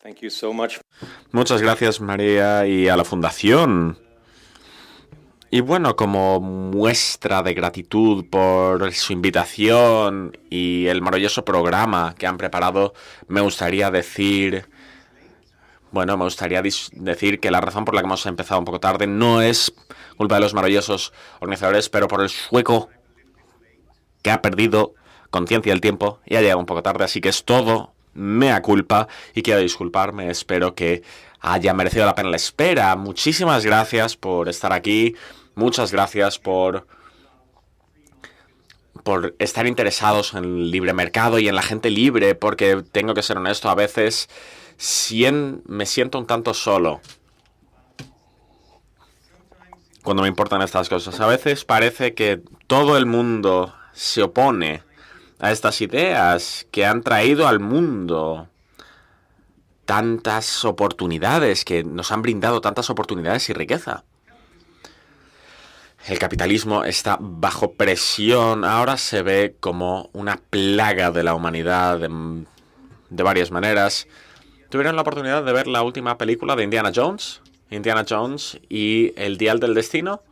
Thank you so much. Muchas gracias, María, y a la Fundación. Y bueno, como muestra de gratitud por su invitación y el maravilloso programa que han preparado, me gustaría decir que la razón por la que hemos empezado un poco tarde no es culpa de los maravillosos organizadores, pero por el sueco que ha perdido conciencia del tiempo y ha llegado un poco tarde, así que es todo mea culpa y quiero disculparme. Espero que haya merecido la pena la espera. Muchísimas gracias por estar aquí. Muchas gracias por estar interesados en el libre mercado y en la gente libre, porque tengo que ser honesto, a veces me siento un tanto solo cuando me importan estas cosas. A veces parece que todo el mundo se opone a estas ideas que han traído al mundo tantas oportunidades, que nos han brindado tantas oportunidades y riqueza. El capitalismo está bajo presión. Ahora se ve como una plaga de la humanidad de varias maneras. ¿Tuvieron la oportunidad de ver la última película de Indiana Jones? Indiana Jones y el Dial del Destino.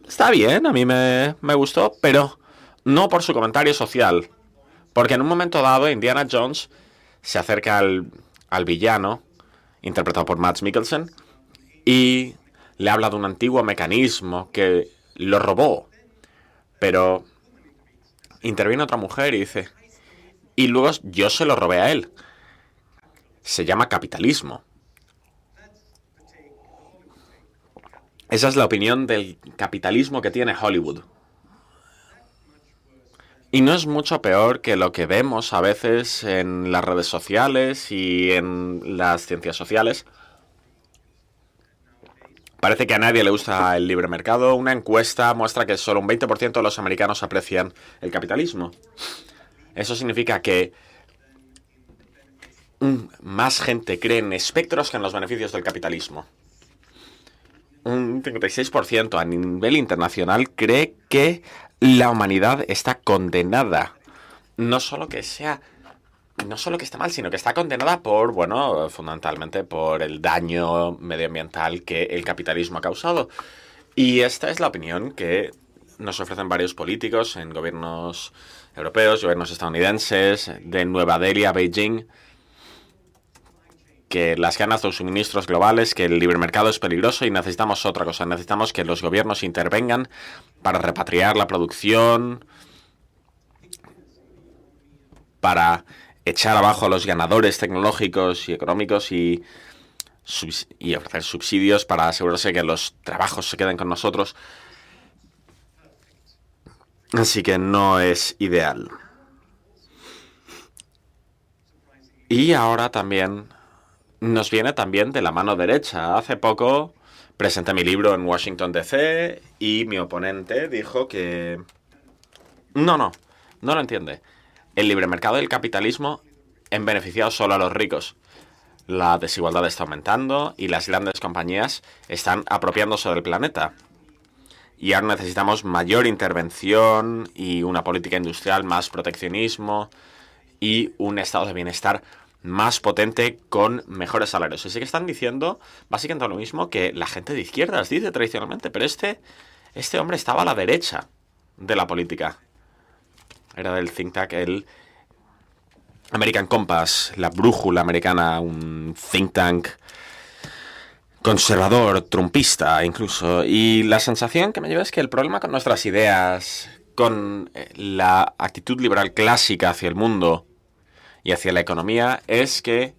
Está bien, a mí me gustó, pero no por su comentario social. Porque en un momento dado Indiana Jones se acerca al villano, interpretado por Mads Mikkelsen, y le habla de un antiguo mecanismo que lo robó. Pero interviene otra mujer y dice, y luego yo se lo robé a él. Se llama capitalismo. Esa es la opinión del capitalismo que tiene Hollywood. Y no es mucho peor que lo que vemos a veces en las redes sociales y en las ciencias sociales. Parece que a nadie le gusta el libre mercado. Una encuesta muestra que solo un 20% de los americanos aprecian el capitalismo. Eso significa que más gente cree en espectros que en los beneficios del capitalismo. Un 56% a nivel internacional cree que la humanidad está condenada. No solo que esté mal, sino que está condenada fundamentalmente por el daño medioambiental que el capitalismo ha causado. Y esta es la opinión que nos ofrecen varios políticos en gobiernos europeos, gobiernos estadounidenses, de Nueva Delhi a Beijing, que las ganas de los suministros globales, que el libre mercado es peligroso y necesitamos otra cosa. Necesitamos que los gobiernos intervengan para repatriar la producción, para echar abajo a los ganadores tecnológicos y económicos y ofrecer subsidios para asegurarse que los trabajos se queden con nosotros. Así que no es ideal. Y ahora también nos viene también de la mano derecha. Hace poco presenté mi libro en Washington, D.C. y mi oponente dijo que no lo entiende. El libre mercado y el capitalismo han beneficiado solo a los ricos. La desigualdad está aumentando y las grandes compañías están apropiándose del planeta. Y ahora necesitamos mayor intervención y una política industrial, más proteccionismo y un estado de bienestar más potente con mejores salarios. Así que están diciendo básicamente lo mismo que la gente de izquierdas dice tradicionalmente, pero este hombre estaba a la derecha de la política. Era del think tank, el American Compass, la brújula americana, un think tank conservador, trumpista incluso. Y la sensación que me lleva es que el problema con nuestras ideas, con la actitud liberal clásica hacia el mundo y hacia la economía, es que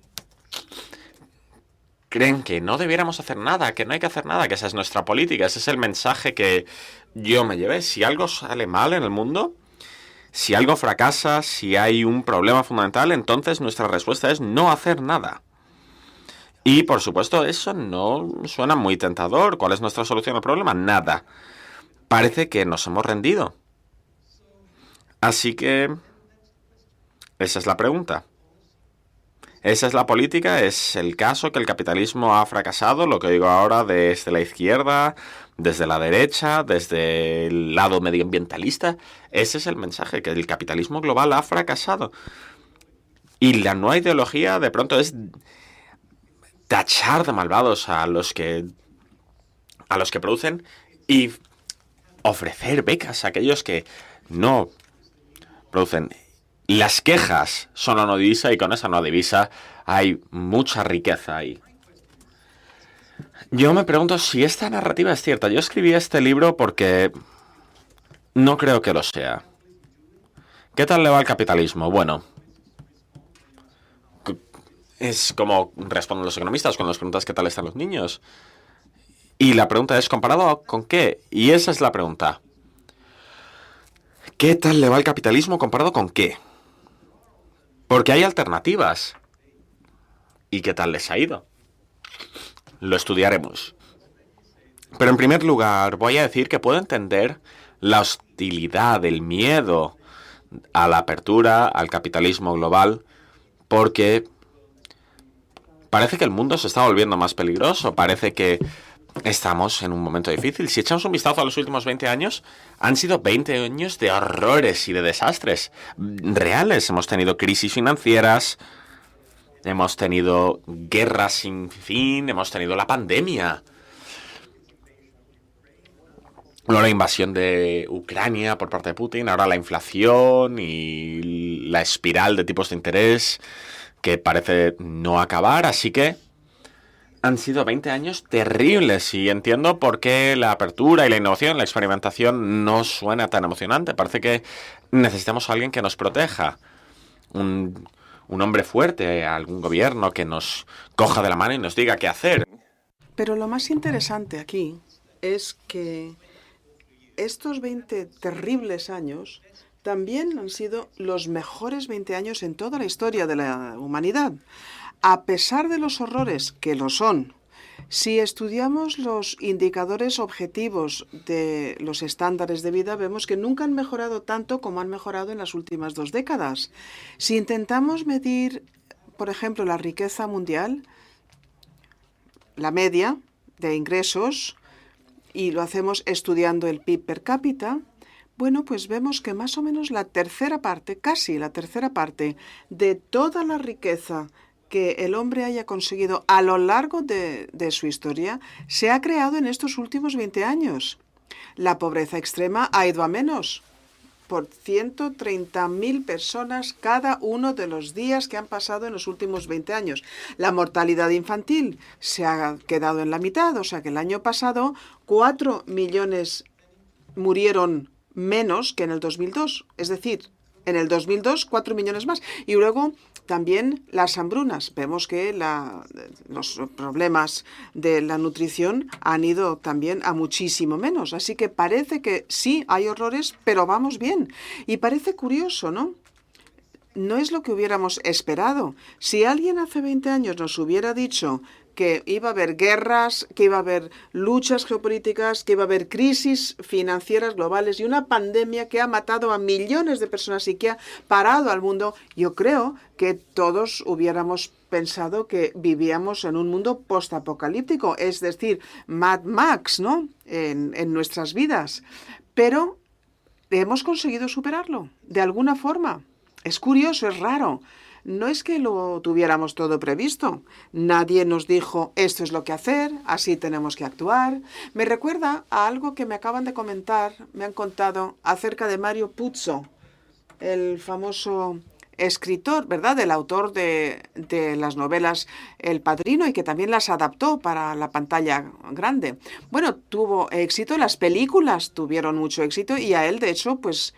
creen que no debiéramos hacer nada, que no hay que hacer nada, que esa es nuestra política. Ese es el mensaje que yo me llevé. Si algo sale mal en el mundo, si algo fracasa, si hay un problema fundamental, entonces nuestra respuesta es no hacer nada. Y, por supuesto, eso no suena muy tentador. ¿Cuál es nuestra solución al problema? Nada. Parece que nos hemos rendido. Así que esa es la pregunta. Esa es la política, es el caso que el capitalismo ha fracasado, lo que digo ahora desde la izquierda, desde la derecha, desde el lado medioambientalista. Ese es el mensaje, que el capitalismo global ha fracasado. Y la nueva ideología de pronto es tachar de malvados a los que producen y ofrecer becas a aquellos que no producen. Las quejas son una divisa y con esa no divisa hay mucha riqueza ahí. Yo me pregunto si esta narrativa es cierta. Yo escribí este libro porque no creo que lo sea. ¿Qué tal le va al capitalismo? Bueno, es como responden los economistas cuando les preguntas qué tal están los niños. Y la pregunta es, ¿comparado con qué? Y esa es la pregunta. ¿Qué tal le va al capitalismo comparado con qué? Porque hay alternativas. ¿Y qué tal les ha ido? Lo estudiaremos. Pero en primer lugar, voy a decir que puedo entender la hostilidad, el miedo a la apertura, al capitalismo global, porque parece que el mundo se está volviendo más peligroso, parece que estamos en un momento difícil. Si echamos un vistazo a los últimos 20 años, han sido 20 años de horrores y de desastres reales. Hemos tenido crisis financieras, hemos tenido guerras sin fin, hemos tenido la pandemia, luego la invasión de Ucrania por parte de Putin, ahora la inflación y la espiral de tipos de interés que parece no acabar, así que han sido 20 años terribles y entiendo por qué la apertura y la innovación, la experimentación no suena tan emocionante. Parece que necesitamos a alguien que nos proteja, un hombre fuerte, algún gobierno que nos coja de la mano y nos diga qué hacer. Pero lo más interesante aquí es que estos 20 terribles años también han sido los mejores 20 años en toda la historia de la humanidad. A pesar de los horrores, que lo son, si estudiamos los indicadores objetivos de los estándares de vida, vemos que nunca han mejorado tanto como han mejorado en las últimas 2 décadas. Si intentamos medir, por ejemplo, la riqueza mundial, la media de ingresos, y lo hacemos estudiando el PIB per cápita, bueno, pues vemos que más o menos la tercera parte, casi la tercera parte de toda la riqueza que el hombre haya conseguido a lo largo de su historia se ha creado en estos últimos 20 años. La pobreza extrema ha ido a menos por 130.000 personas cada uno de los días que han pasado en los últimos 20 años. La mortalidad infantil se ha quedado en la mitad, o sea que el año pasado 4 millones murieron menos que en el 2002, es decir, en el 2002 4 millones más. Y luego también las hambrunas. Vemos que los problemas de la nutrición han ido también a muchísimo menos. Así que parece que sí hay horrores, pero vamos bien. Y parece curioso, ¿no? No es lo que hubiéramos esperado. Si alguien hace 20 años nos hubiera dicho que iba a haber guerras, que iba a haber luchas geopolíticas, que iba a haber crisis financieras globales y una pandemia que ha matado a millones de personas y que ha parado al mundo, yo creo que todos hubiéramos pensado que vivíamos en un mundo postapocalíptico, es decir, Mad Max, ¿no? En nuestras vidas. Pero hemos conseguido superarlo, de alguna forma. Es curioso, es raro. No es que lo tuviéramos todo previsto. Nadie nos dijo, esto es lo que hacer, así tenemos que actuar. Me recuerda a algo que me acaban de comentar, me han contado acerca de Mario Puzo, el famoso escritor, ¿verdad? El autor de las novelas El Padrino y que también las adaptó para la pantalla grande. Bueno, tuvo éxito, las películas tuvieron mucho éxito y a él, de hecho, pues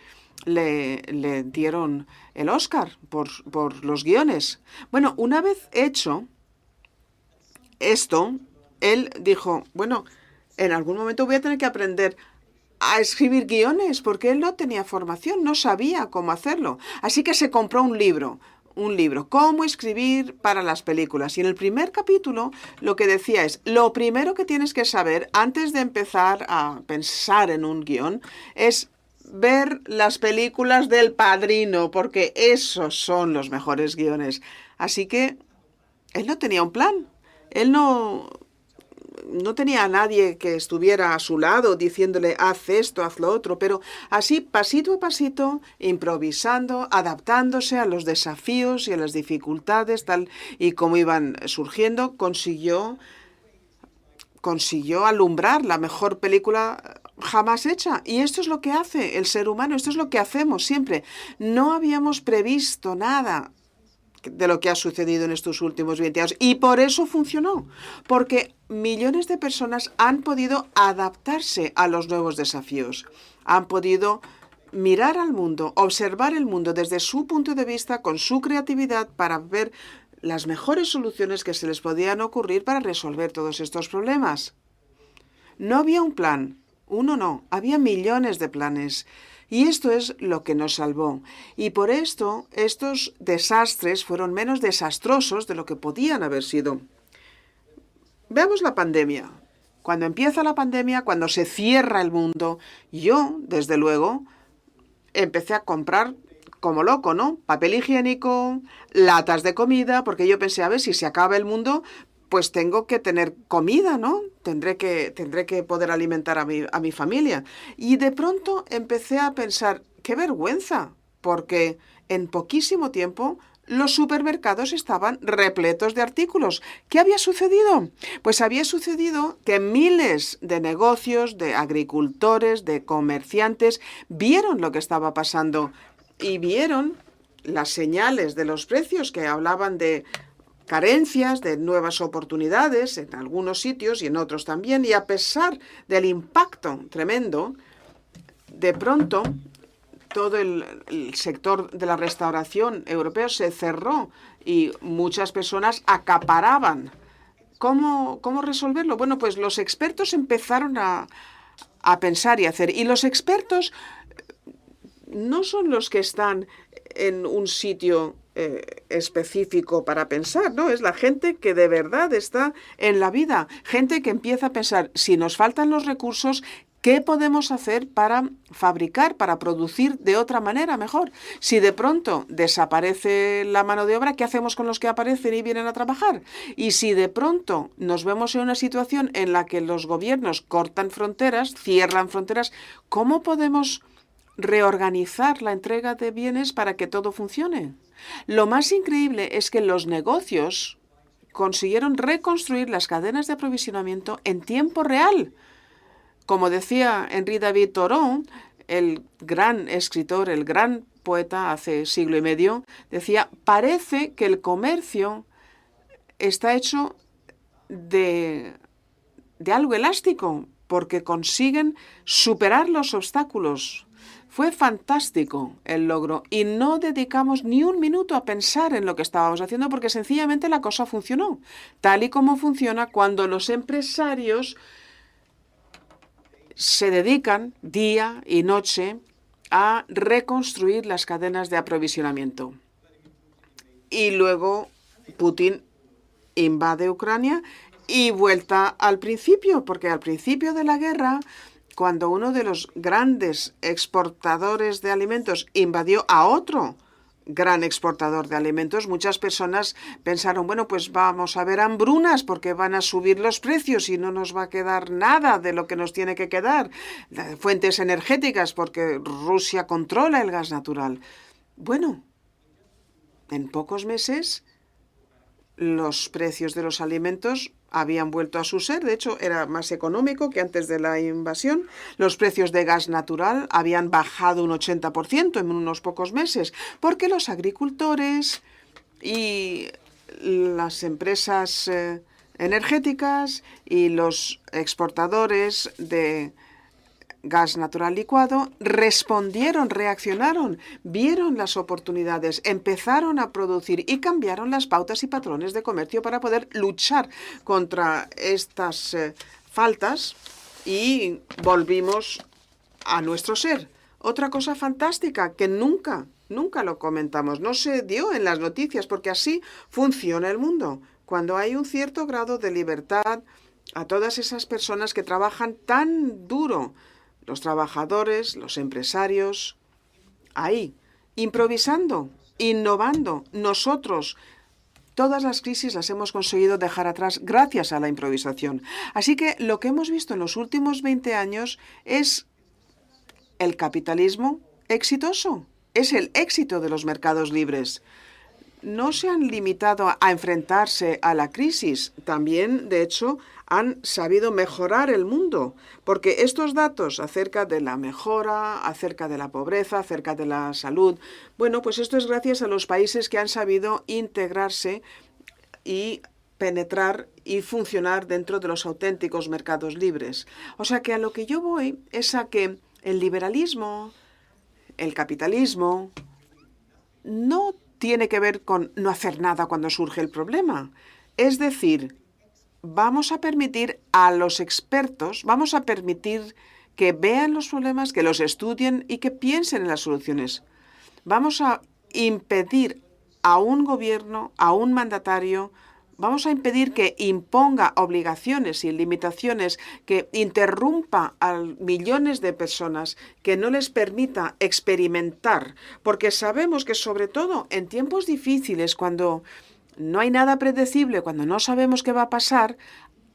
le dieron el Oscar por los guiones. Bueno, una vez hecho esto, él dijo, bueno, en algún momento voy a tener que aprender a escribir guiones, porque él no tenía formación, no sabía cómo hacerlo. Así que se compró un libro, Cómo escribir para las películas. Y en el primer capítulo lo que decía es, lo primero que tienes que saber antes de empezar a pensar en un guión es ver las películas del Padrino, porque esos son los mejores guiones. Así que él no tenía un plan. Él no no tenía a nadie que estuviera a su lado diciéndole haz esto, haz lo otro, pero así pasito a pasito, improvisando, adaptándose a los desafíos y a las dificultades tal y como iban surgiendo, consiguió alumbrar la mejor película jamás hecha. Y esto es lo que hace el ser humano, esto es lo que hacemos siempre. No habíamos previsto nada de lo que ha sucedido en estos últimos 20 años. Y por eso funcionó, porque millones de personas han podido adaptarse a los nuevos desafíos, han podido mirar al mundo, observar el mundo desde su punto de vista, con su creatividad, para ver las mejores soluciones que se les podían ocurrir para resolver todos estos problemas. No había un plan, uno no, había millones de planes. Y esto es lo que nos salvó. Y por esto, estos desastres fueron menos desastrosos de lo que podían haber sido. Veamos la pandemia. Cuando empieza la pandemia, cuando se cierra el mundo, yo, desde luego, empecé a comprar como loco, ¿no? Papel higiénico, latas de comida, porque yo pensé, a ver, si se acaba el mundo, pues tengo que tener comida, ¿no? Tendré que poder alimentar a mi familia. Y de pronto empecé a pensar, qué vergüenza, porque en poquísimo tiempo los supermercados estaban repletos de artículos. ¿Qué había sucedido? Pues había sucedido que miles de negocios, de agricultores, de comerciantes, vieron lo que estaba pasando y vieron las señales de los precios que hablaban de carencias, de nuevas oportunidades en algunos sitios y en otros también, y a pesar del impacto tremendo, de pronto todo el sector de la restauración europeo se cerró y muchas personas acaparaban. ¿Cómo resolverlo? Bueno, pues los expertos empezaron a pensar y hacer, y los expertos no son los que están en un sitio específico para pensar, ¿no? Es la gente que de verdad está en la vida, gente que empieza a pensar, si nos faltan los recursos, ¿qué podemos hacer para fabricar, para producir de otra manera mejor? Si de pronto desaparece la mano de obra, ¿qué hacemos con los que aparecen y vienen a trabajar? Y si de pronto nos vemos en una situación en la que los gobiernos cortan fronteras, cierran fronteras, ¿cómo podemos reorganizar la entrega de bienes para que todo funcione? Lo más increíble es que los negocios consiguieron reconstruir las cadenas de aprovisionamiento en tiempo real. Como decía Henri David Thoreau, el gran escritor, el gran poeta hace siglo y medio, decía, parece que el comercio está hecho de algo elástico, porque consiguen superar los obstáculos. Fue fantástico el logro y no dedicamos ni un minuto a pensar en lo que estábamos haciendo porque sencillamente la cosa funcionó, tal y como funciona cuando los empresarios se dedican día y noche a reconstruir las cadenas de aprovisionamiento. Y luego Putin invade Ucrania y vuelta al principio, porque al principio de la guerra, cuando uno de los grandes exportadores de alimentos invadió a otro gran exportador de alimentos, muchas personas pensaron, bueno, pues vamos a ver hambrunas porque van a subir los precios y no nos va a quedar nada de lo que nos tiene que quedar. Fuentes energéticas porque Rusia controla el gas natural. Bueno, en pocos meses los precios de los alimentos habían vuelto a su ser. De hecho, era más económico que antes de la invasión. Los precios de gas natural habían bajado un 80% en unos pocos meses, porque los agricultores y las empresas energéticas y los exportadores de gas natural licuado respondieron, reaccionaron, vieron las oportunidades, empezaron a producir y cambiaron las pautas y patrones de comercio para poder luchar contra estas faltas y volvimos a nuestro ser. Otra cosa fantástica que nunca lo comentamos, no se dio en las noticias porque así funciona el mundo. Cuando hay un cierto grado de libertad a todas esas personas que trabajan tan duro, los trabajadores, los empresarios, ahí, improvisando, innovando, nosotros todas las crisis las hemos conseguido dejar atrás gracias a la improvisación. Así que lo que hemos visto en los últimos 20 años es el capitalismo exitoso. Es el éxito de los mercados libres. No se han limitado a enfrentarse a la crisis. También, de hecho, han sabido mejorar el mundo. Porque estos datos acerca de la mejora, acerca de la pobreza, acerca de la salud, bueno, pues esto es gracias a los países que han sabido integrarse y penetrar y funcionar dentro de los auténticos mercados libres. O sea que a lo que yo voy es a que el liberalismo, el capitalismo, no tiene que ver con no hacer nada cuando surge el problema. Es decir, vamos a permitir a los expertos, vamos a permitir que vean los problemas, que los estudien y que piensen en las soluciones. Vamos a impedir a un gobierno, a un mandatario, vamos a impedir que imponga obligaciones y limitaciones, que interrumpa a millones de personas, que no les permita experimentar, porque sabemos que sobre todo en tiempos difíciles, cuando no hay nada predecible, cuando no sabemos qué va a pasar,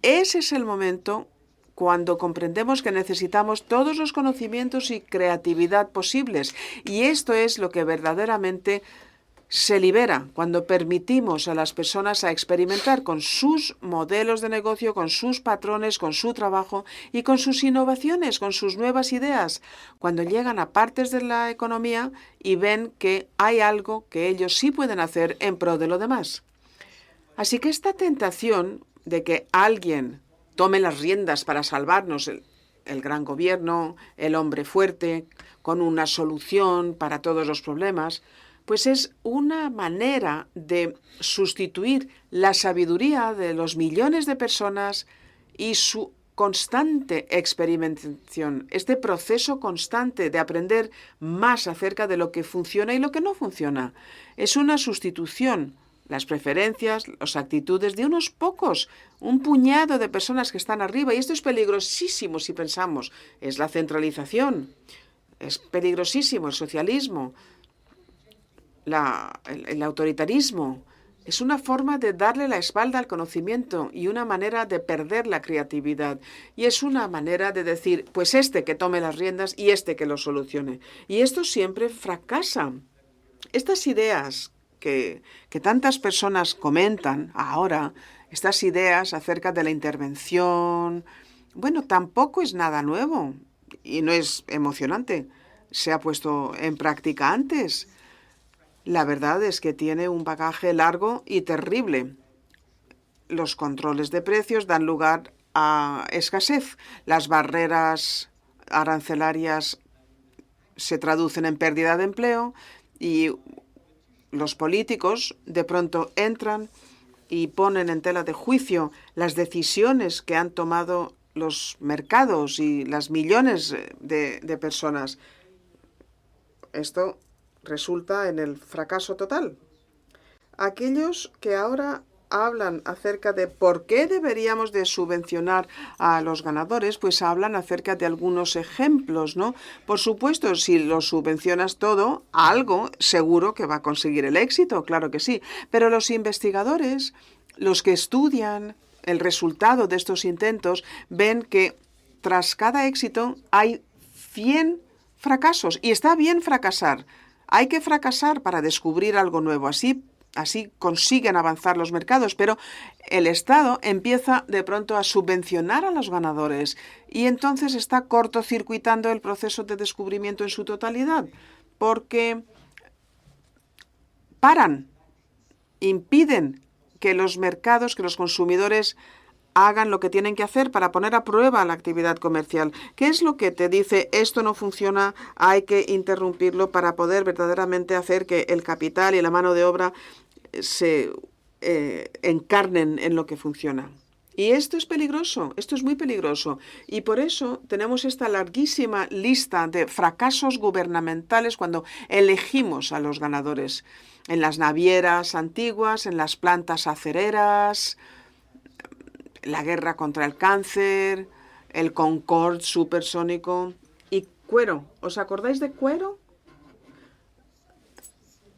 ese es el momento cuando comprendemos que necesitamos todos los conocimientos y creatividad posibles. Y esto es lo que verdaderamente se libera cuando permitimos a las personas a experimentar con sus modelos de negocio, con sus patrones, con su trabajo y con sus innovaciones, con sus nuevas ideas. Cuando llegan a partes de la economía y ven que hay algo que ellos sí pueden hacer en pro de lo demás. Así que esta tentación de que alguien tome las riendas para salvarnos, el gran gobierno, el hombre fuerte, con una solución para todos los problemas, pues es una manera de sustituir la sabiduría de los millones de personas y su constante experimentación, este proceso constante de aprender más acerca de lo que funciona y lo que no funciona. Es una sustitución, las preferencias, las actitudes de unos pocos, un puñado de personas que están arriba. Y esto es peligrosísimo si pensamos. Es la centralización, es peligrosísimo el socialismo. El autoritarismo es una forma de darle la espalda al conocimiento y una manera de perder la creatividad. Y es una manera de decir, pues este que tome las riendas y este que lo solucione. Y esto siempre fracasa. Estas ideas que tantas personas comentan ahora, estas ideas acerca de la intervención, bueno, tampoco es nada nuevo y no es emocionante. Se ha puesto en práctica antes. La verdad es que tiene un bagaje largo y terrible. Los controles de precios dan lugar a escasez. Las barreras arancelarias se traducen en pérdida de empleo y los políticos de pronto entran y ponen en tela de juicio las decisiones que han tomado los mercados y las millones de personas. Esto resulta en el fracaso total. Aquellos que ahora hablan acerca de por qué deberíamos de subvencionar a los ganadores, pues hablan acerca de algunos ejemplos, ¿no? Por supuesto, si lo subvencionas todo, algo seguro que va a conseguir el éxito, claro que sí. Pero los investigadores, los que estudian el resultado de estos intentos, ven que tras cada éxito hay 100 fracasos. Y está bien fracasar. Hay que fracasar para descubrir algo nuevo. Así consiguen avanzar los mercados, pero el Estado empieza de pronto a subvencionar a los ganadores y entonces está cortocircuitando el proceso de descubrimiento en su totalidad, porque impiden que los mercados, que los consumidores hagan lo que tienen que hacer para poner a prueba la actividad comercial. ¿Qué es lo que te dice esto no funciona, hay que interrumpirlo para poder verdaderamente hacer que el capital y la mano de obra se encarnen en lo que funciona? Y esto es peligroso, esto es muy peligroso. Y por eso tenemos esta larguísima lista de fracasos gubernamentales cuando elegimos a los ganadores. En las navieras antiguas, en las plantas acereras, la guerra contra el cáncer, el Concorde supersónico y Cuero. ¿Os acordáis de Cuero?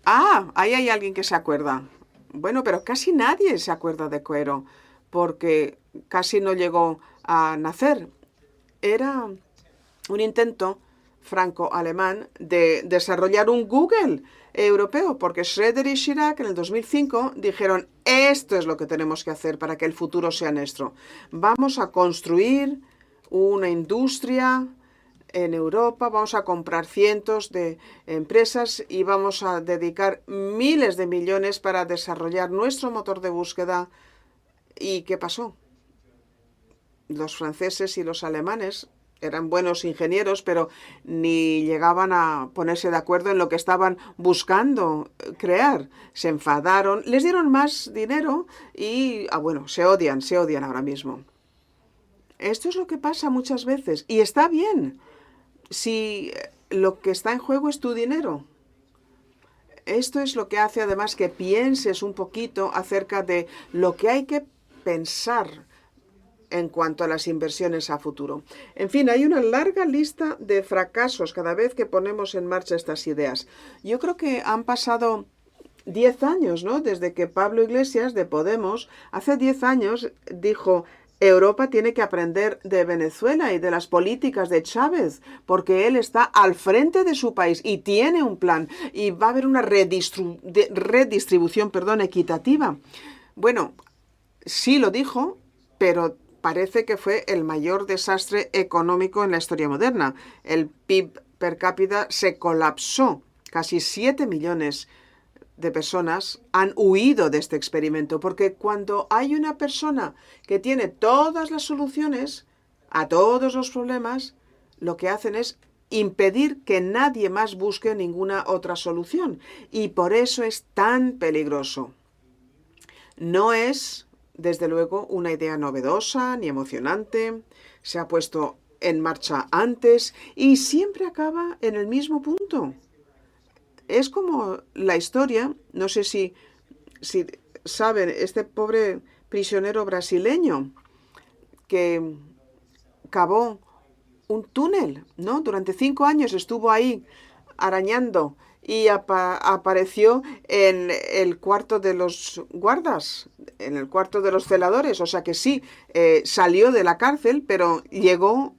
Ah, ahí hay alguien que se acuerda. Bueno, pero casi nadie se acuerda de Quero, porque casi no llegó a nacer. Era un intento franco-alemán de desarrollar un Google europeo, porque Schroeder y Chirac en el 2005 dijeron, esto es lo que tenemos que hacer para que el futuro sea nuestro. Vamos a construir una industria en Europa, vamos a comprar cientos de empresas y vamos a dedicar miles de millones para desarrollar nuestro motor de búsqueda. ¿Y qué pasó? Los franceses y los alemanes eran buenos ingenieros, pero ni llegaban a ponerse de acuerdo en lo que estaban buscando crear. Se enfadaron, les dieron más dinero y, bueno, se odian ahora mismo. Esto es lo que pasa muchas veces y está bien si lo que está en juego es tu dinero. Esto es lo que hace además que pienses un poquito acerca de lo que hay que pensar en cuanto a las inversiones a futuro. En fin, hay una larga lista de fracasos cada vez que ponemos en marcha estas ideas. Yo creo que han pasado 10 años, ¿no? Desde que Pablo Iglesias de Podemos, hace 10 años, dijo: Europa tiene que aprender de Venezuela y de las políticas de Chávez, porque él está al frente de su país y tiene un plan y va a haber una redistribución, equitativa. Bueno, sí lo dijo, pero parece que fue el mayor desastre económico en la historia moderna. El PIB per cápita se colapsó. Casi 7 millones de personas han huido de este experimento, porque cuando hay una persona que tiene todas las soluciones a todos los problemas, lo que hacen es impedir que nadie más busque ninguna otra solución. Y por eso es tan peligroso. No es, desde luego, una idea novedosa ni emocionante. Se ha puesto en marcha antes y siempre acaba en el mismo punto. Es como la historia, no sé si saben, este pobre prisionero brasileño que cavó un túnel, ¿no? Durante 5 años estuvo ahí arañando y apareció en el cuarto de los guardas, en el cuarto de los celadores. O sea que sí, salió de la cárcel, pero llegó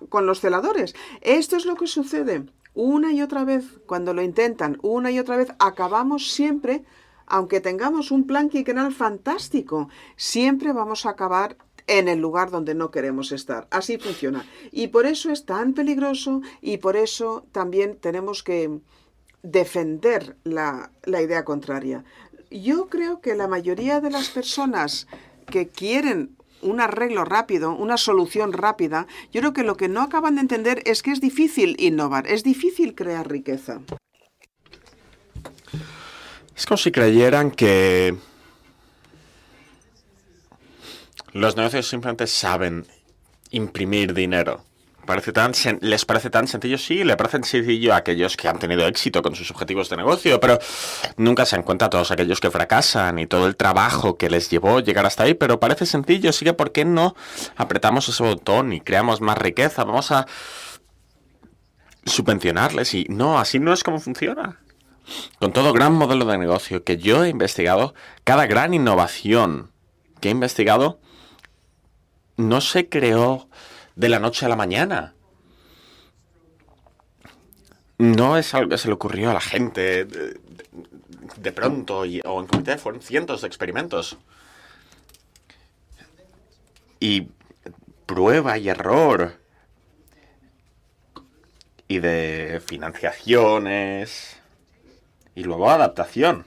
con los celadores. Esto es lo que sucede. Una y otra vez, cuando lo intentan, una y otra vez, acabamos siempre, aunque tengamos un plan quinquenal fantástico, siempre vamos a acabar en el lugar donde no queremos estar. Así funciona. Y por eso es tan peligroso y por eso también tenemos que defender la idea contraria. Yo creo que la mayoría de las personas que quieren un arreglo rápido, una solución rápida, yo creo que lo que no acaban de entender es que es difícil innovar, es difícil crear riqueza. Es como si creyeran que los negocios simplemente saben imprimir dinero. Les parece tan sencillo, sí, le parece sencillo a aquellos que han tenido éxito con sus objetivos de negocio, pero nunca se dan cuenta a todos aquellos que fracasan y todo el trabajo que les llevó llegar hasta ahí, pero parece sencillo, así que ¿por qué no apretamos ese botón y creamos más riqueza? Vamos a subvencionarles y no, así no es como funciona. Con todo gran modelo de negocio que yo he investigado, cada gran innovación que he investigado no se creó de la noche a la mañana. No es algo que se le ocurrió a la gente de pronto o en comité. Fueron cientos de experimentos. Y prueba y error. Y de financiaciones. Y luego adaptación.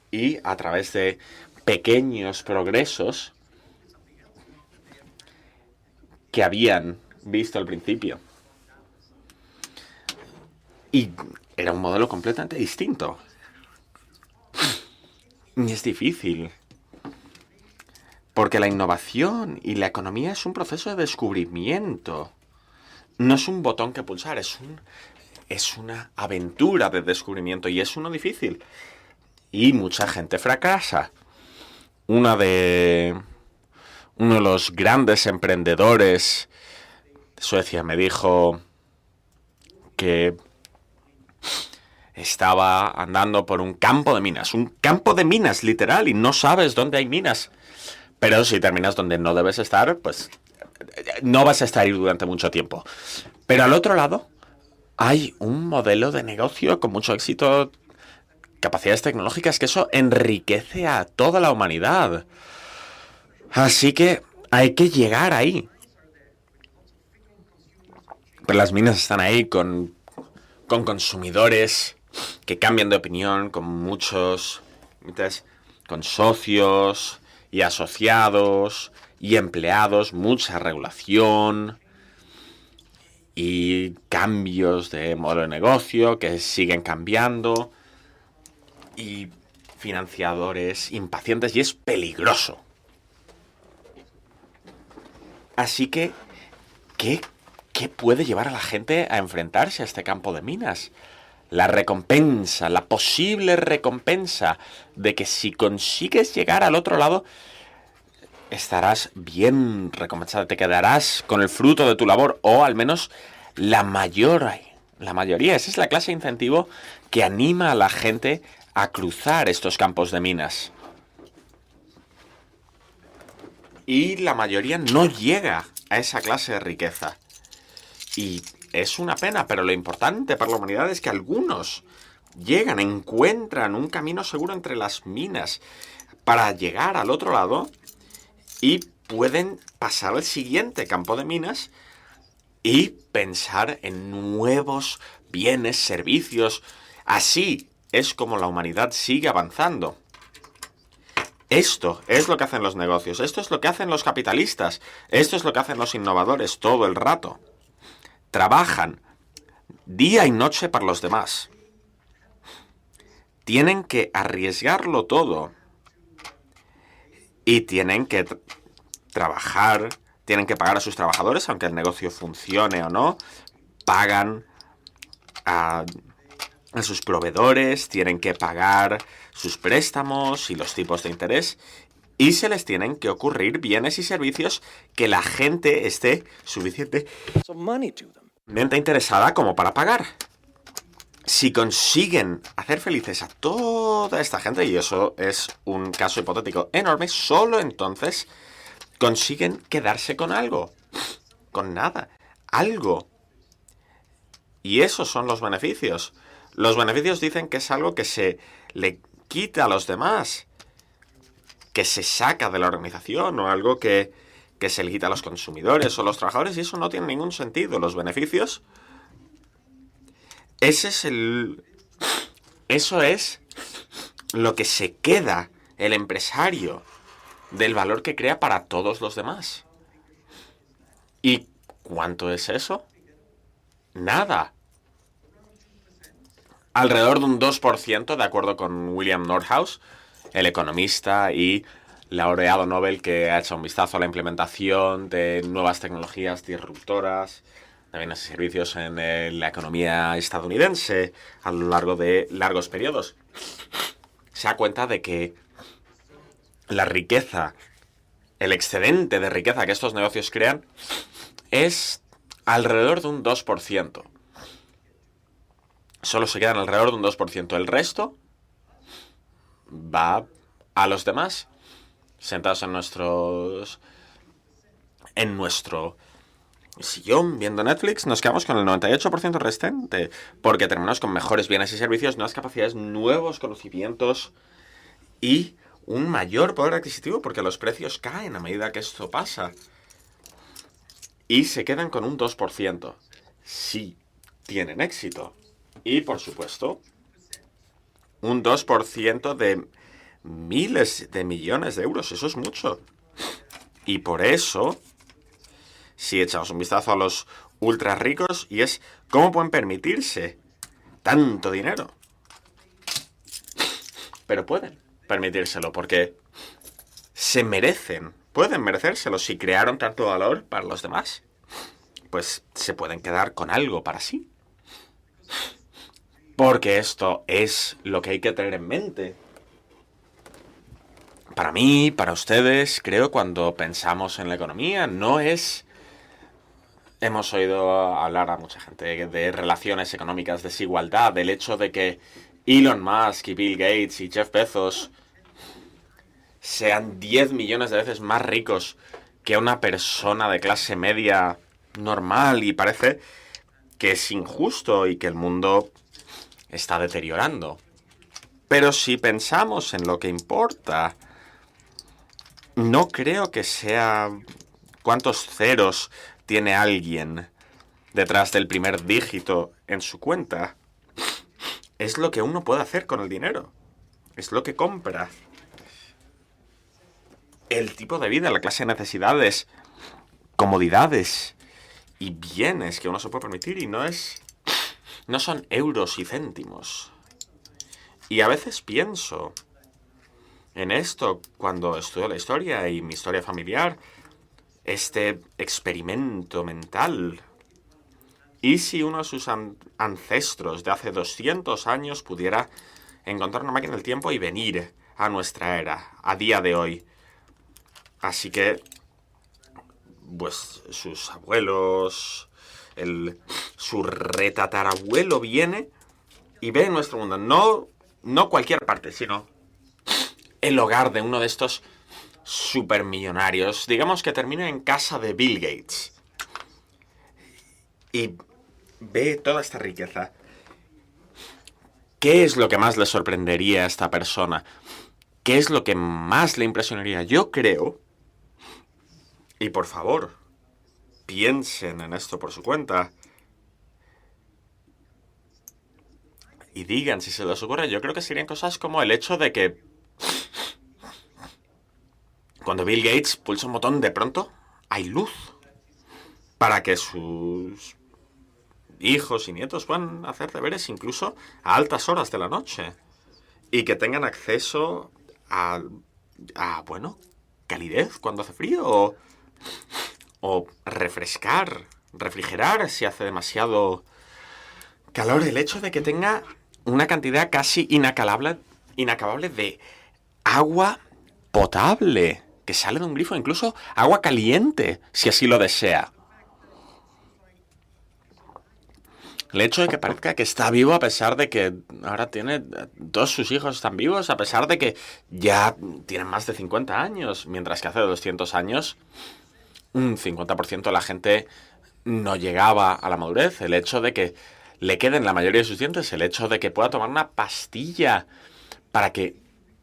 Y a través de pequeños progresos que habían visto al principio. Y era un modelo completamente distinto. Y es difícil. Porque la innovación y la economía es un proceso de descubrimiento. No es un botón que pulsar, es una aventura de descubrimiento y es uno difícil. Y mucha gente fracasa. Uno de los grandes emprendedores de Suecia me dijo que estaba andando por un campo de minas literal, y no sabes dónde hay minas. Pero si terminas donde no debes estar, pues no vas a estar ahí durante mucho tiempo. Pero al otro lado hay un modelo de negocio con mucho éxito, capacidades tecnológicas, que eso enriquece a toda la humanidad. Así que hay que llegar ahí. Pero las minas están ahí con consumidores que cambian de opinión, con muchos, con socios y asociados y empleados, mucha regulación y cambios de modelo de negocio que siguen cambiando y financiadores impacientes, y es peligroso. Así que, ¿qué puede llevar a la gente a enfrentarse a este campo de minas? La recompensa, la posible recompensa de que si consigues llegar al otro lado, estarás bien recompensado, te quedarás con el fruto de tu labor, o al menos la mayoría. Esa es la clase de incentivo que anima a la gente a cruzar estos campos de minas. Y la mayoría no llega a esa clase de riqueza. Y es una pena, pero lo importante para la humanidad es que algunos llegan, encuentran un camino seguro entre las minas para llegar al otro lado y pueden pasar al siguiente campo de minas y pensar en nuevos bienes, servicios. Así es como la humanidad sigue avanzando. Esto es lo que hacen los negocios, esto es lo que hacen los capitalistas, esto es lo que hacen los innovadores todo el rato. Trabajan día y noche para los demás. Tienen que arriesgarlo todo. Y tienen que trabajar, tienen que pagar a sus trabajadores, aunque el negocio funcione o no. Pagan a sus proveedores, tienen que pagar sus préstamos y los tipos de interés. Y se les tienen que ocurrir bienes y servicios que la gente esté suficientemente interesada como para pagar. Si consiguen hacer felices a toda esta gente, y eso es un caso hipotético enorme, solo entonces consiguen quedarse con algo. Con nada. Algo. Y esos son los beneficios. Los beneficios dicen que es algo que se le quita a los demás, que se saca de la organización, o algo que se le quita a los consumidores o los trabajadores, y eso no tiene ningún sentido. Los beneficios... Eso es lo que se queda el empresario del valor que crea para todos los demás. ¿Y cuánto es eso? Nada. Alrededor de un 2%, de acuerdo con William Nordhaus, el economista y laureado Nobel que ha hecho un vistazo a la implementación de nuevas tecnologías disruptoras de bienes y servicios en la economía estadounidense a lo largo de largos periodos. Se da cuenta de que la riqueza, el excedente de riqueza que estos negocios crean, es alrededor de un 2%. Solo se quedan alrededor de un 2%. El resto va a los demás, sentados en nuestro sillón viendo Netflix. Nos quedamos con el 98% restante, porque terminamos con mejores bienes y servicios, nuevas capacidades, nuevos conocimientos y un mayor poder adquisitivo, porque los precios caen a medida que esto pasa. Y se quedan con un 2%. Sí, tienen éxito. Y, por supuesto, un 2% de miles de millones de euros. Eso es mucho. Y por eso, si echamos un vistazo a los ultra ricos, y es cómo pueden permitirse tanto dinero. Pero pueden permitírselo porque se merecen, pueden merecérselo. Si crearon tanto valor para los demás, pues se pueden quedar con algo para sí. Porque esto es lo que hay que tener en mente. Para mí, para ustedes, creo, cuando pensamos en la economía, no es hemos oído hablar a mucha gente de relaciones económicas, desigualdad, del hecho de que Elon Musk y Bill Gates y Jeff Bezos sean 10 millones de veces más ricos que una persona de clase media normal, y parece que es injusto y que el mundo está deteriorando. Pero si pensamos en lo que importa, no creo que sea cuántos ceros tiene alguien detrás del primer dígito en su cuenta. Es lo que uno puede hacer con el dinero. Es lo que compra. El tipo de vida, la clase de necesidades, comodidades y bienes que uno se puede permitir, y no son euros y céntimos. Y a veces pienso en esto cuando estudio la historia y mi historia familiar, este experimento mental. ¿Y si uno de sus ancestros de hace 200 años pudiera encontrar una máquina del tiempo y venir a nuestra era, a día de hoy? Así que, pues, sus abuelos, su retatarabuelo viene y ve nuestro mundo. No cualquier parte, sino el hogar de uno de estos supermillonarios. Digamos que termina en casa de Bill Gates. Y ve toda esta riqueza. ¿Qué es lo que más le sorprendería a esta persona? ¿Qué es lo que más le impresionaría? Yo creo, y por favor, piensen en esto por su cuenta y digan si se les ocurre, yo creo que serían cosas como el hecho de que cuando Bill Gates pulsa un botón, de pronto hay luz para que sus hijos y nietos puedan hacer deberes incluso a altas horas de la noche y que tengan acceso bueno, calidez cuando hace frío o refrigerar si hace demasiado calor. El hecho de que tenga una cantidad casi inacabable de agua potable que sale de un grifo, incluso agua caliente, si así lo desea. El hecho de que parezca que está vivo a pesar de que ahora todos sus hijos están vivos, a pesar de que ya tienen más de 50 años, mientras que hace 200 años un 50% de la gente no llegaba a la madurez. El hecho de que le queden la mayoría de sus dientes, el hecho de que pueda tomar una pastilla para que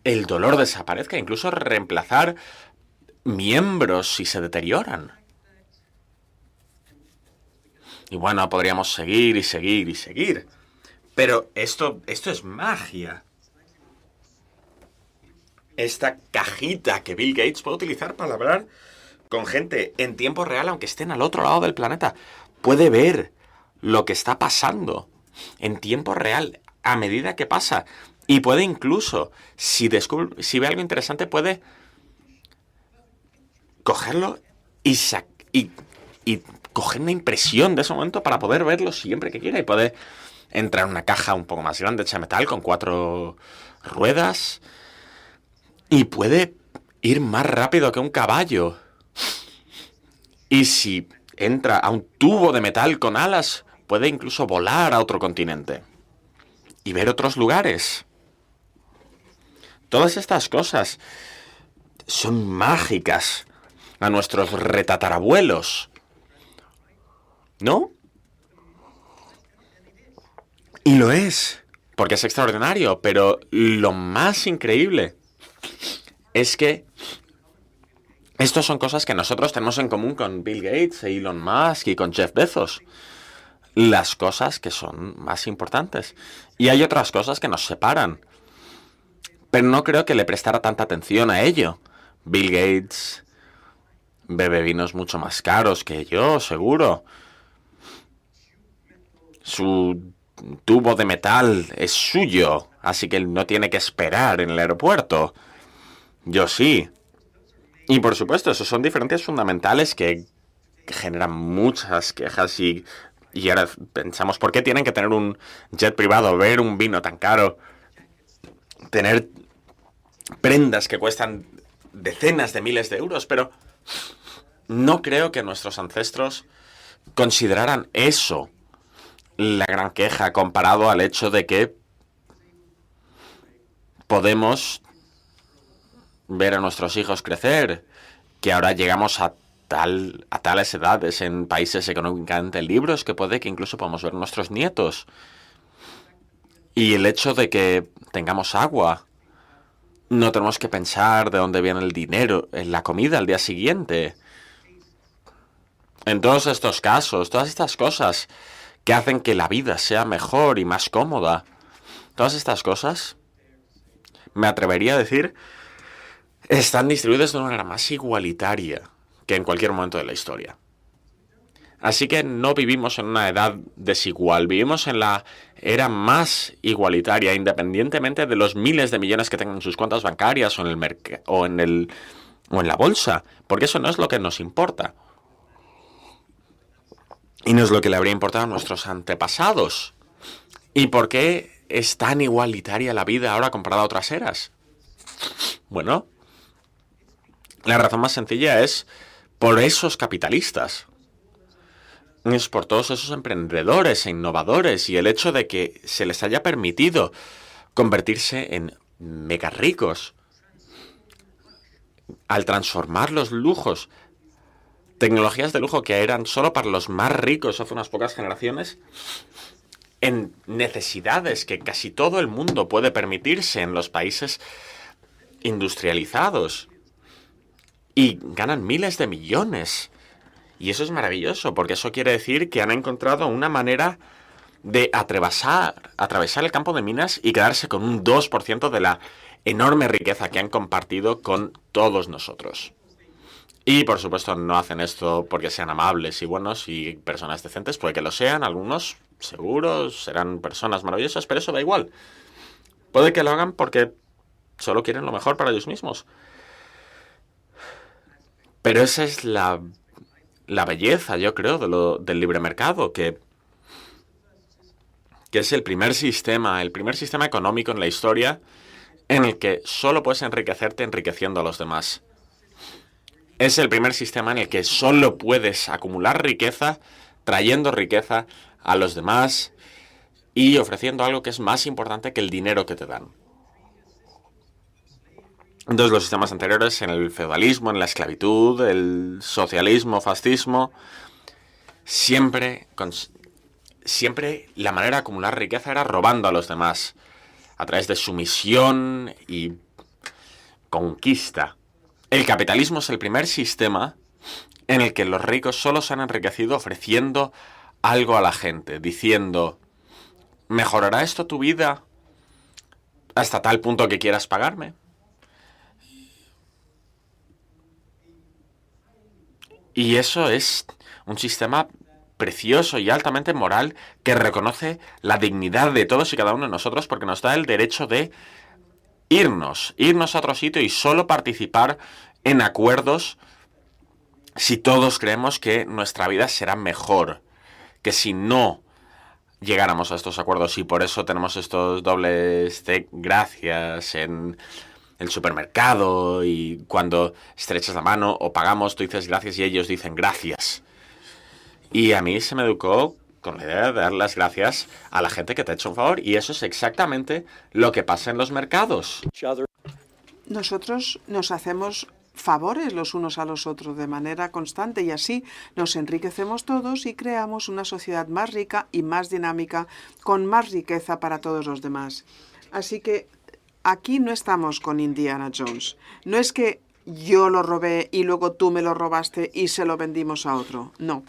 el dolor desaparezca, incluso reemplazar miembros si se deterioran. Y bueno, podríamos seguir y seguir y seguir. Pero esto es magia. Esta cajita que Bill Gates puede utilizar para hablar con gente en tiempo real, aunque estén al otro lado del planeta. Puede ver lo que está pasando en tiempo real a medida que pasa. Y puede incluso, si ve algo interesante, puede cogerlo y coger una impresión de ese momento para poder verlo siempre que quiera. Y puede entrar en una caja un poco más grande hecha de metal con 4 ruedas. Y puede ir más rápido que un caballo. Y si entra a un tubo de metal con alas, puede incluso volar a otro continente. Y ver otros lugares. Todas estas cosas son mágicas a nuestros retatarabuelos, ¿no? Y lo es, porque es extraordinario, pero lo más increíble es que estas son cosas que nosotros tenemos en común con Bill Gates, Elon Musk y con Jeff Bezos. Las cosas que son más importantes. Y hay otras cosas que nos separan. Pero no creo que le prestara tanta atención a ello. Bill Gates bebe vinos mucho más caros que yo, seguro. Su tubo de metal es suyo, así que él no tiene que esperar en el aeropuerto. Yo sí. Y por supuesto, esos son diferencias fundamentales que generan muchas quejas y ahora pensamos, ¿por qué tienen que tener un jet privado, beber un vino tan caro, tener prendas que cuestan decenas de miles de euros? Pero no creo que nuestros ancestros consideraran eso la gran queja comparado al hecho de que podemos ver a nuestros hijos crecer, que ahora llegamos a tales edades en países económicamente libres que puede que incluso podamos ver a nuestros nietos. Y el hecho de que tengamos agua, no tenemos que pensar de dónde viene el dinero, en la comida al día siguiente. En todos estos casos, todas estas cosas que hacen que la vida sea mejor y más cómoda, todas estas cosas, me atrevería a decir, están distribuidas de una manera más igualitaria que en cualquier momento de la historia. Así que no vivimos en una edad desigual, vivimos en la era más igualitaria, independientemente de los miles de millones que tengan en sus cuentas bancarias o en la bolsa, porque eso no es lo que nos importa. Y no es lo que le habría importado a nuestros antepasados. ¿Y por qué es tan igualitaria la vida ahora comparada a otras eras? Bueno, la razón más sencilla es por esos capitalistas. Es por todos esos emprendedores e innovadores y el hecho de que se les haya permitido convertirse en mega ricos al transformar los lujos, tecnologías de lujo que eran solo para los más ricos hace unas pocas generaciones, en necesidades que casi todo el mundo puede permitirse en los países industrializados. Y ganan miles de millones. Y eso es maravilloso, porque eso quiere decir que han encontrado una manera de atravesar el campo de minas y quedarse con un 2% de la enorme riqueza que han compartido con todos nosotros. Y, por supuesto, no hacen esto porque sean amables y buenos y personas decentes. Puede que lo sean, algunos seguros serán personas maravillosas, pero eso da igual. Puede que lo hagan porque solo quieren lo mejor para ellos mismos. Pero esa es la belleza, yo creo, del libre mercado, que es el primer sistema económico en la historia en el que solo puedes enriquecerte enriqueciendo a los demás. Es el primer sistema en el que solo puedes acumular riqueza, trayendo riqueza a los demás y ofreciendo algo que es más importante que el dinero que te dan. Entonces, los sistemas anteriores, en el feudalismo, en la esclavitud, el socialismo, fascismo, siempre la manera de acumular riqueza era robando a los demás, a través de sumisión y conquista. El capitalismo es el primer sistema en el que los ricos solo se han enriquecido ofreciendo algo a la gente, diciendo, ¿mejorará esto tu vida hasta tal punto que quieras pagarme? Y eso es un sistema precioso y altamente moral que reconoce la dignidad de todos y cada uno de nosotros porque nos da el derecho de irnos a otro sitio y solo participar en acuerdos si todos creemos que nuestra vida será mejor, que si no llegáramos a estos acuerdos y por eso tenemos estos dobles de gracias en el supermercado y cuando estrechas la mano o pagamos, tú dices gracias y ellos dicen gracias. Y a mí se me educó con la idea de dar las gracias a la gente que te ha hecho un favor y eso es exactamente lo que pasa en los mercados. Nosotros nos hacemos favores los unos a los otros de manera constante y así nos enriquecemos todos y creamos una sociedad más rica y más dinámica con más riqueza para todos los demás. Así que aquí no estamos con Indiana Jones. No es que yo lo robé y luego tú me lo robaste y se lo vendimos a otro. No,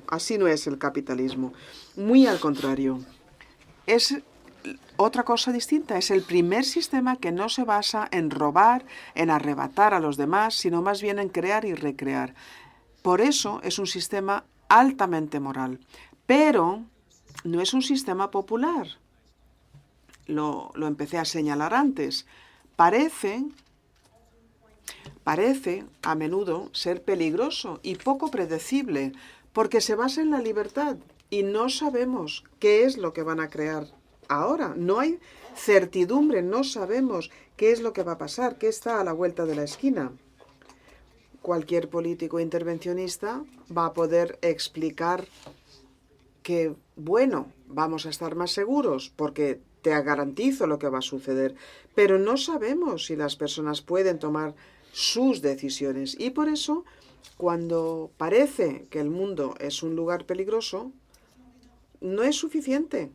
así no es el capitalismo. Muy al contrario. Es otra cosa distinta. Es el primer sistema que no se basa en robar, en arrebatar a los demás, sino más bien en crear y recrear. Por eso es un sistema altamente moral. Pero no es un sistema popular. Lo empecé a señalar antes. Parece a menudo ser peligroso y poco predecible porque se basa en la libertad y no sabemos qué es lo que van a crear ahora. No hay certidumbre, no sabemos qué es lo que va a pasar, qué está a la vuelta de la esquina. cualquier político intervencionista va a poder explicar que, bueno, vamos a estar más seguros porque te garantizo lo que va a suceder, pero no sabemos si las personas pueden tomar sus decisiones. Y por eso, cuando parece que el mundo es un lugar peligroso, no es suficiente.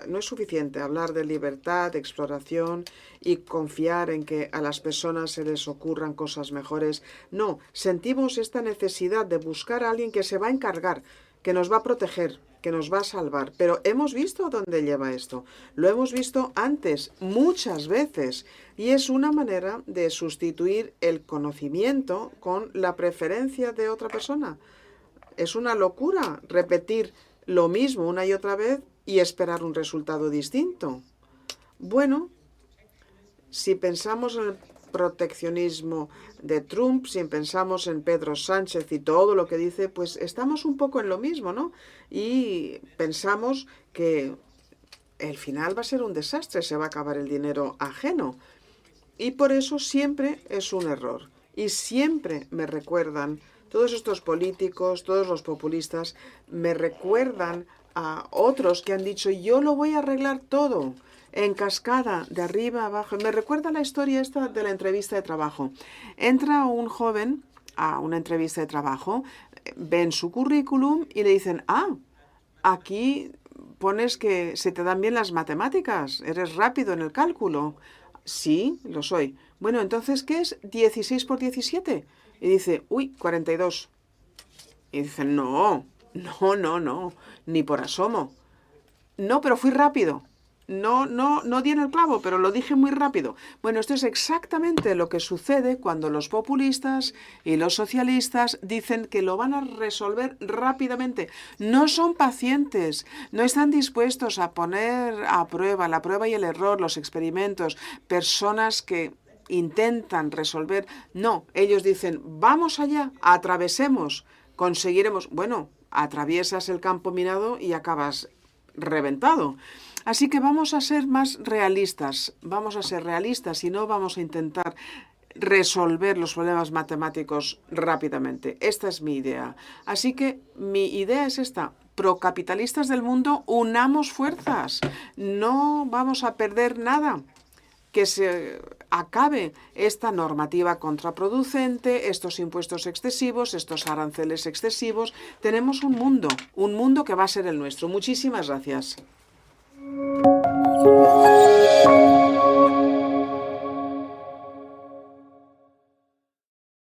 No es suficiente hablar de libertad, de exploración y confiar en que a las personas se les ocurran cosas mejores. No, sentimos esta necesidad de buscar a alguien que se va a encargar, que nos va a proteger, que nos va a salvar. Pero hemos visto a dónde lleva esto. Lo hemos visto antes, muchas veces. Y es una manera de sustituir el conocimiento con la preferencia de otra persona. Es una locura repetir lo mismo una y otra vez y esperar un resultado distinto. Bueno, si pensamos en el proteccionismo de Trump, si pensamos en Pedro Sánchez y todo lo que dice, pues estamos un poco en lo mismo, ¿no? Y pensamos que el final va a ser un desastre, se va a acabar el dinero ajeno. Y por eso siempre es un error. Y siempre me recuerdan, todos estos políticos, todos los populistas, me recuerdan a otros que han dicho, yo lo voy a arreglar todo, en cascada, de arriba a abajo. Me recuerda la historia esta de la entrevista de trabajo. Entra un joven a una entrevista de trabajo, ven su currículum y le dicen, aquí pones que se te dan bien las matemáticas, eres rápido en el cálculo. Sí, lo soy. Bueno, entonces, ¿qué es 16 por 17? Y dice, 42. Y dice, no, ni por asomo. No, pero fui rápido. No di en el clavo, pero lo dije muy rápido. Bueno, esto es exactamente lo que sucede cuando los populistas y los socialistas dicen que lo van a resolver rápidamente. No son pacientes, no están dispuestos a poner a prueba, la prueba y el error, los experimentos, personas que intentan resolver. No, ellos dicen, vamos allá, atravesemos, conseguiremos. Bueno, atraviesas el campo minado y acabas reventado. Así que vamos a ser más realistas, y no vamos a intentar resolver los problemas matemáticos rápidamente. Esta es mi idea. Así que mi idea es esta. Procapitalistas del mundo, unamos fuerzas. No vamos a perder nada. Que se acabe esta normativa contraproducente, estos impuestos excesivos, estos aranceles excesivos. Tenemos un mundo que va a ser el nuestro. Muchísimas gracias.